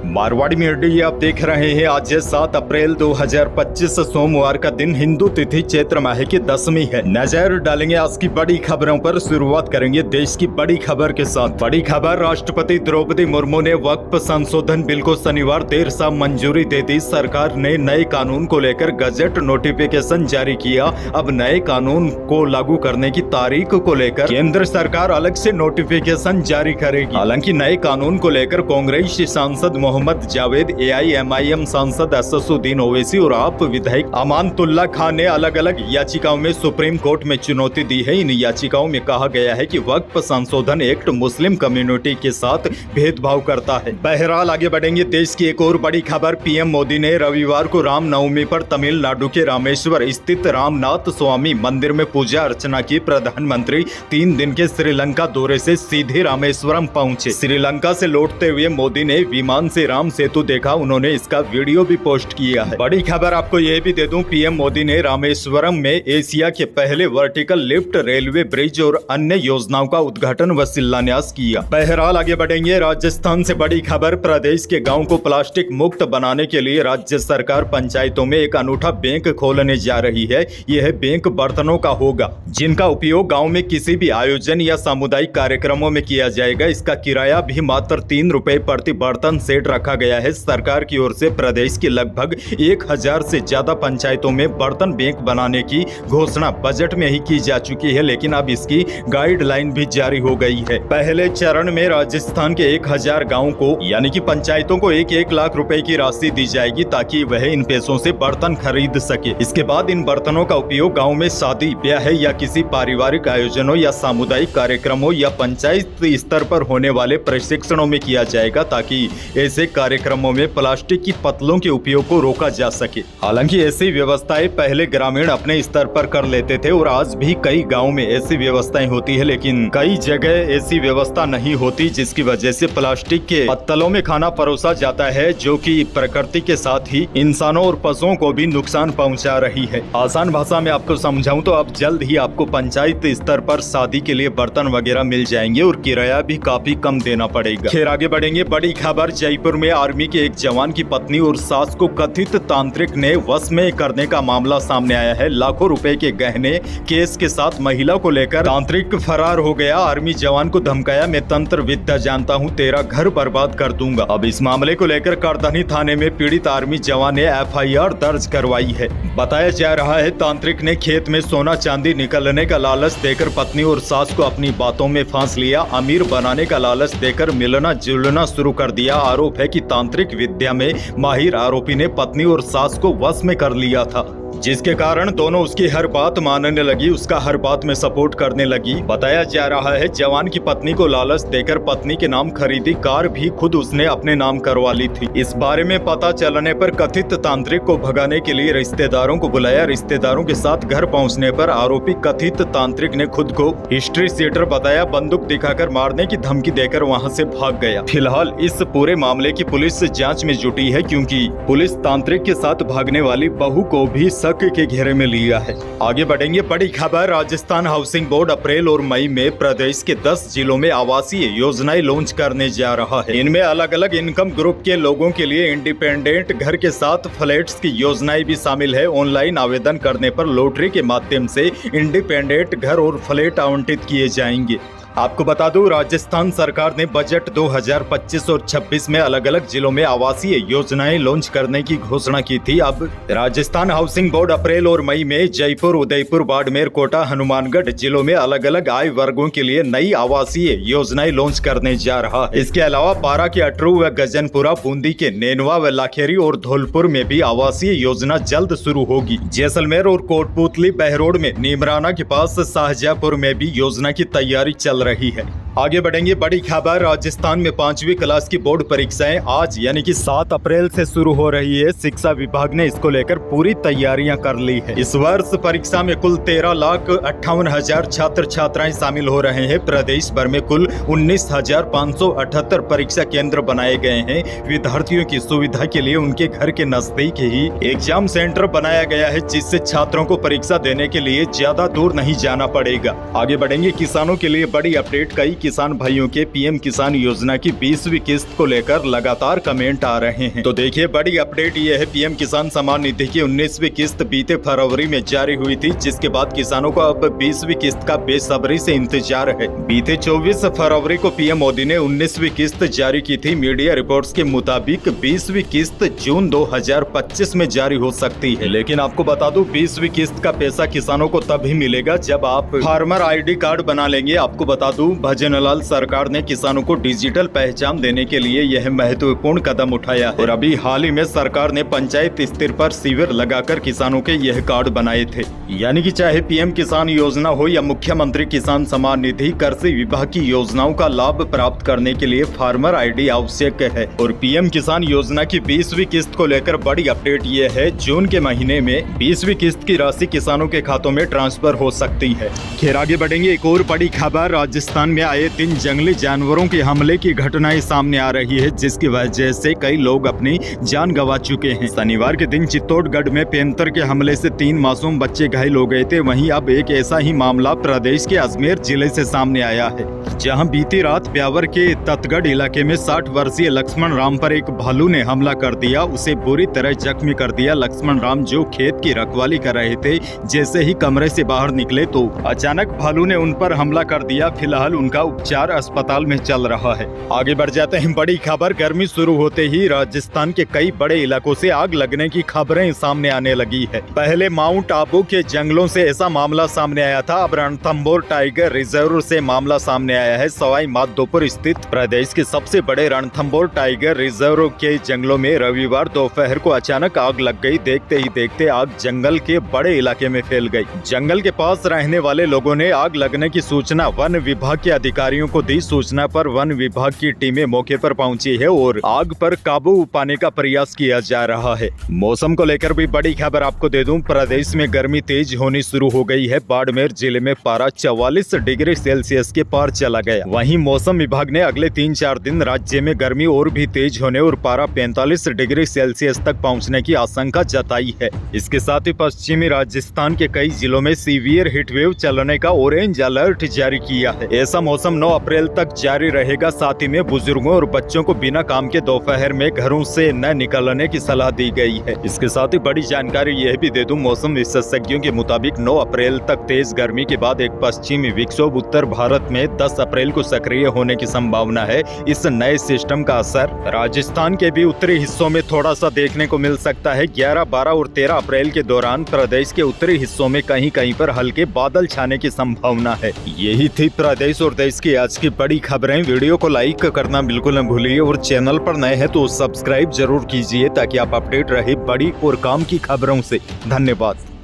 Marwari media आप देख रहे हैं। आज 7 अप्रैल 2025 सोमवार का दिन, हिंदू तिथि चैत्र माह की 10वीं है। नजर डालेंगे आज की बड़ी खबरों पर। शुरुआत करेंगे देश की बड़ी खबर के साथ। बड़ी खबर, राष्ट्रपति द्रौपदी मुर्मू ने वक्फ संशोधन बिल को शनिवार देर शाम मंजूरी दे दी। सरकार ने नए कानून को लेकर गजट नोटिफिकेशन जारी किया। अब नए कानून को लागू करने की तारीख को लेकर केंद्र सरकार अलग से नोटिफिकेशन जारी करेगी। हालांकि नए कानून को लेकर कांग्रेस सांसद मोहम्मद जावेद, AIMIM सांसद असदुद्दीन ओवैसी और आप विधायक अमानतुल्लाह खान ने अलग अलग याचिकाओं में सुप्रीम कोर्ट में चुनौती दी है। इन याचिकाओं में कहा गया है कि वक्फ संशोधन एक्ट मुस्लिम कम्युनिटी के साथ भेदभाव करता है। बहरहाल आगे बढ़ेंगे। देश की एक और बड़ी खबर, PM मोदी ने रविवार को रामनवमी पर तमिलनाडु के रामेश्वर स्थित रामनाथ स्वामी मंदिर में पूजा अर्चना की। प्रधानमंत्री 3 दिन के श्रीलंका दौरे से सीधे रामेश्वरम पहुंचे। श्रीलंका से लौटते हुए मोदी ने विमान से राम सेतु देखा। उन्होंने इसका वीडियो भी पोस्ट किया है। बड़ी खबर आपको यह भी दे दूं, PM मोदी ने रामेश्वरम में एशिया के पहले वर्टिकल लिफ्ट रेलवे ब्रिज और अन्य योजनाओं का उद्घाटन व शिलान्यास किया। बहरहाल आगे बढ़ेंगे। राजस्थान से बड़ी खबर, प्रदेश के गाँव को प्लास्टिक मुक्त बनाने के लिए राज्य सरकार पंचायतों में एक अनूठा बैंक खोलने जा रही है। यह बैंक बर्तनों का होगा, जिनका उपयोग गाँव में किसी भी आयोजन या सामुदायिक कार्यक्रमों में किया जाएगा। इसका किराया भी मात्र 3 रुपए प्रति बर्तन सेट रखा गया है। सरकार की ओर से प्रदेश की लगभग 1000 से ज्यादा पंचायतों में बर्तन बैंक बनाने की घोषणा बजट में ही की जा चुकी है, लेकिन अब इसकी गाइडलाइन भी जारी हो गई है। पहले चरण में राजस्थान के 1000 गाँव को यानी कि पंचायतों को 1-1 लाख रुपए की राशि दी जाएगी, ताकि वह इन पैसों से बर्तन खरीद सके। इसके बाद इन बर्तनों का उपयोग गाँव में शादी ब्याह या किसी पारिवारिक आयोजनों या सामुदायिक कार्यक्रमों या पंचायत स्तर पर होने वाले प्रशिक्षणों में किया जाएगा, ताकि ऐसे कार्यक्रमों में प्लास्टिक की पतलों के उपयोग को रोका जा सके। हालांकि ऐसी व्यवस्थाएं पहले ग्रामीण अपने स्तर पर कर लेते थे और आज भी कई गांवों में ऐसी व्यवस्थाएं होती है, लेकिन कई जगह ऐसी व्यवस्था नहीं होती, जिसकी वजह से प्लास्टिक के पत्तलों में खाना परोसा जाता है, जो कि प्रकृति के साथ ही इंसानों और पशुओं को भी नुकसान पहुंचा रही है। आसान भाषा में आपको समझाऊं तो अब जल्द ही आपको पंचायत स्तर पर शादी के लिए बर्तन वगैरह मिल जाएंगे और किराया भी काफी कम देना पड़ेगा। फिर आगे बढ़ेंगे। बड़ी खबर, जयपुर में आर्मी के एक जवान की पत्नी और सास को कथित तांत्रिक ने वश में करने का मामला सामने आया है। लाखों रुपए के गहने केस के साथ महिला को लेकर तांत्रिक फरार हो गया। आर्मी जवान को धमकाया, मैं तंत्र विद्या जानता हूं, तेरा घर बर्बाद कर दूंगा। अब इस मामले को लेकर करधनी थाने में पीड़ित आर्मी जवान ने FIR दर्ज करवाई है। बताया जा रहा है तांत्रिक ने खेत में सोना चांदी निकलने का लालच देकर पत्नी और सास को अपनी बातों में फांस लिया। अमीर बनाने का लालच देकर मिलना जुलना शुरू कर दिया। आरोप है कि तांत्रिक विद्या में माहिर आरोपी ने पत्नी और सास को वश में कर लिया था, जिसके कारण दोनों उसकी हर बात मानने लगी, उसका हर बात में सपोर्ट करने लगी। बताया जा रहा है जवान की पत्नी को लालच देकर पत्नी के नाम खरीदी कार भी खुद उसने अपने नाम करवा ली थी। इस बारे में पता चलने पर कथित तांत्रिक को भगाने के लिए रिश्तेदारों को बुलाया। रिश्तेदारों के साथ घर पहुंचने पर आरोपी कथित तांत्रिक ने खुद को हिस्ट्री सीटर बताया। बंदूक दिखाकर मारने की धमकी देकर वहां से भाग गया। फिलहाल इस पूरे मामले की पुलिस जाँच में जुटी है, क्योंकि पुलिस तांत्रिक के साथ भागने वाली बहू को भी शक के घेरे में लिया है। आगे बढ़ेंगे। बड़ी खबर, राजस्थान हाउसिंग बोर्ड अप्रैल और मई में प्रदेश के 10 जिलों में आवासीय योजनाएं लॉन्च करने जा रहा है। इनमें अलग अलग इनकम ग्रुप के लोगों के लिए इंडिपेंडेंट घर के साथ फ्लैट्स की योजनाएं भी शामिल है। ऑनलाइन आवेदन करने पर लॉटरी के माध्यम से इंडिपेंडेंट घर और फ्लैट आवंटित किए जाएंगे। आपको बता दूं, राजस्थान सरकार ने बजट 2025 और 26 में अलग अलग जिलों में आवासीय योजनाएं लॉन्च करने की घोषणा की थी। अब राजस्थान हाउसिंग बोर्ड अप्रैल और मई में जयपुर, उदयपुर, बाड़मेर, कोटा, हनुमानगढ़ जिलों में अलग अलग आय वर्गों के लिए नई आवासीय योजनाएं लॉन्च करने जा रहा है। इसके अलावा पारा के अटरू व गजनपुरा, बूंदी के नेनवा व लाखेरी और धौलपुर में भी आवासीय योजना जल्द शुरू होगी। जैसलमेर और कोटपुतली, बहरोड में नीमराना के पास शाहजहांपुर में भी योजना की तैयारी चल रही है। आगे बढ़ेंगे। बड़ी खबर, राजस्थान में 5वीं क्लास की बोर्ड परीक्षाएं आज यानी कि 7 अप्रैल से शुरू हो रही है। शिक्षा विभाग ने इसको लेकर पूरी तैयारियां कर ली है। इस वर्ष परीक्षा में कुल 13,58,000 छात्र छात्राएं शामिल हो रहे हैं। प्रदेश भर में कुल 19,578 परीक्षा केंद्र बनाए गए हैं। विद्यार्थियों की सुविधा के लिए उनके घर के नजदीक ही एग्जाम सेंटर बनाया गया है, जिससे छात्रों को परीक्षा देने के लिए ज्यादा दूर नहीं जाना पड़ेगा। आगे बढ़ेंगे। किसानों के लिए बड़ी अपडेट, कई किसान भाइयों के पीएम किसान योजना की 20वीं किस्त को लेकर लगातार कमेंट आ रहे हैं। तो देखिए, बड़ी अपडेट ये है, पीएम किसान सम्मान निधि की 19वीं किस्त बीते फरवरी में जारी हुई थी, जिसके बाद किसानों को अब 20वीं किस्त का बेसब्री से इंतजार है। बीते 24 फरवरी को पीएम मोदी ने 19वीं किस्त जारी की थी। मीडिया रिपोर्ट्स के मुताबिक 20वीं किस्त जून 2025 में जारी हो सकती है। लेकिन आपको बता दूं, 20वीं किस्त का पैसा किसानों को तभी मिलेगा जब आप फार्मर आईडी कार्ड बना लेंगे। आपको बता दूं, भजनलाल सरकार ने किसानों को डिजिटल पहचान देने के लिए यह महत्वपूर्ण कदम उठाया है और अभी हाल ही में सरकार ने पंचायत स्तर पर शिविर लगाकर किसानों के यह कार्ड बनाए थे। यानी कि चाहे पीएम किसान योजना हो या मुख्यमंत्री किसान सम्मान निधि, कृषि विभाग की योजनाओं का लाभ प्राप्त करने के लिए फार्मर आईडी आवश्यक है। और पीएम किसान योजना की 20वीं किस्त को लेकर बड़ी अपडेट ये है, जून के महीने में 20वीं किस्त की राशि किसानों के खातों में ट्रांसफर हो सकती है। खैर, आगे बढ़ेंगे। एक और बड़ी खबर, राजस्थान में आए दिन जंगली जानवरों के हमले की घटनाएं सामने आ रही है, जिसकी वजह से कई लोग अपनी जान गंवा चुके हैं। शनिवार के दिन चित्तौड़गढ़ में पैंतर के हमले से 3 मासूम बच्चे घायल हो गए थे। वहीं अब एक ऐसा ही मामला प्रदेश के अजमेर जिले से सामने आया है, जहां बीती रात ब्यावर के ततगढ़ इलाके में 60 वर्षीय लक्ष्मण राम पर एक भालू ने हमला कर दिया, उसे बुरी तरह जख्मी कर दिया। लक्ष्मण राम जो खेत की रखवाली कर रहे थे, जैसे ही कमरे से बाहर निकले तो अचानक भालू ने उन पर हमला कर दिया। फिलहाल उनका उपचार अस्पताल में चल रहा है। आगे बढ़ जाते हैं। बड़ी खबर, गर्मी शुरू होते ही राजस्थान के कई बड़े इलाकों से आग लगने की खबरें सामने आने लगी है। पहले माउंट आबू के जंगलों से ऐसा मामला सामने आया था, अब रणथंभौर टाइगर रिजर्व से मामला सामने आया है। सवाई माधोपुर स्थित प्रदेश के सबसे बड़े रणथंभौर टाइगर रिजर्व के जंगलों में रविवार दोपहर को अचानक आग लग गई। देखते ही देखते आग जंगल के बड़े इलाके में फैल गई। जंगल के पास रहने वाले लोगों ने आग लगने की सूचना वन विभाग के अधिकारियों को दी। सूचना पर वन विभाग की टीमें मौके पर पहुंची है और आग पर काबू पाने का प्रयास किया जा रहा है। मौसम को लेकर भी बड़ी खबर आपको दे दूं, प्रदेश में गर्मी तेज होनी शुरू हो गई है। बाड़मेर जिले में पारा 44 डिग्री सेल्सियस के पार चला गया। वहीं मौसम विभाग ने अगले 3-4 दिन राज्य में गर्मी और भी तेज होने और पारा 45 डिग्री सेल्सियस तक पहुंचने की आशंका जताई है। इसके साथ ही पश्चिमी राजस्थान के कई जिलों में सीवियर हीटवेव चलने का ऑरेंज अलर्ट जारी किया है। ऐसा मौसम 9 अप्रैल तक जारी रहेगा। साथ ही में बुजुर्गों और बच्चों को बिना काम के दोपहर में घरों से न निकलने की सलाह दी गई है। इसके साथ ही बड़ी जानकारी यह भी दे दूं, मौसम विशेषज्ञों के मुताबिक 9 अप्रैल तक तेज गर्मी के बाद एक पश्चिमी विक्षोभ उत्तर भारत में 10 अप्रैल को सक्रिय होने की संभावना है। इस नए सिस्टम का असर राजस्थान के भी उत्तरी हिस्सों में थोड़ा सा देखने को मिल सकता है। 11, 12 और 13 अप्रैल के दौरान प्रदेश के उत्तरी हिस्सों में कहीं कहीं पर हल्के बादल छाने की संभावना है। यही थी प्रदेश और देश की आज की बड़ी खबरें। वीडियो को लाइक करना बिल्कुल न भूलिए और चैनल पर नए हैं तो सब्सक्राइब जरूर कीजिए, ताकि आप अपडेट रहे बड़ी और काम की खबरों से। धन्यवाद।